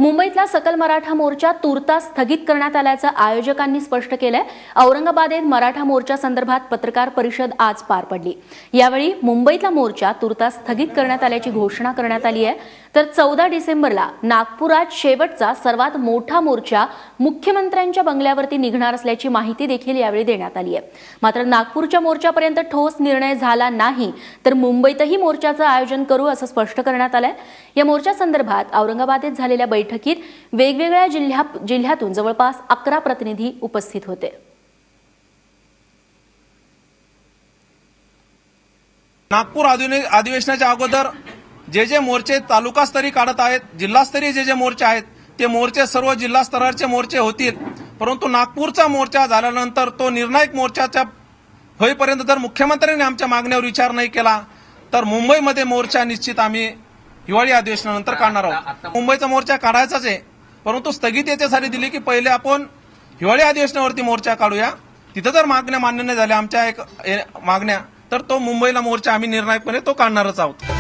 मुंबईतला सकल मराठा मोर्चा तूर्तास स्थगित करण्यात आल्याचं आयोजकांनी स्पष्ट केलंय। औरंगाबादेत मराठा मोर्चा संदर्भात पत्रकार परिषद आज पार पडली। यावेळी मुंबईतला मोर्चा तूर्तास स्थगित करण्यात आल्याची घोषणा करण्यात आली आहे। तर 14 डिसेंबरला नागपुरात शेवटचा सर्वात मोठा मोर्चा मुख्यमंत्र्यांच्या बंगल्यावरती निघणार असल्याची माहिती देखील यावेळी देण्यात आली आहे। मात्र नागपूरच्या मोर्चापर्यंत ठोस निर्णय झाला नाही तर मुंबईतही मोर्चाचं आयोजन करू असं स्पष्ट करण्यात आलंय। या मोर्चा संदर्भात औरंगाबादेत झालेल्या बैठकीत वेगवेगळ्या जिल्ह्यातून जवळपास 11 प्रतिनिधी उपस्थित होते। नागपूर अधिवेशनाच्या अगोदर जे मोर्चे तालुकास्तरीय काढत आहेत, जिल्हास्तरीय जे मोर्चे आहेत ते मोर्चे सर्व जिल्हा स्तरावरचे मोर्चे होतील। परंतु नागपूरचा मोर्चा झाल्यानंतर तो निर्णायक मोर्चाच्या होईपर्यंत जर मुख्यमंत्र्यांनी आमच्या मागण्यावर विचार नाही केला तर मुंबईमध्ये मोर्चा निश्चित आम्ही हिवाळी अधिवेशनानंतर काढणार आहोत। मुंबईचा मोर्चा काढायचाच आहे, परंतु स्थगित याच्यासाठी दिली की पहिले आपण हिवाळी अधिवेशनावरती मोर्चा काढूया। तिथं जर मागण्या मान्य नाही झाल्या आमच्या एक मागण्या तर तो मुंबईला मोर्चा आम्ही निर्णायकपणे तो काढणारच आहोत।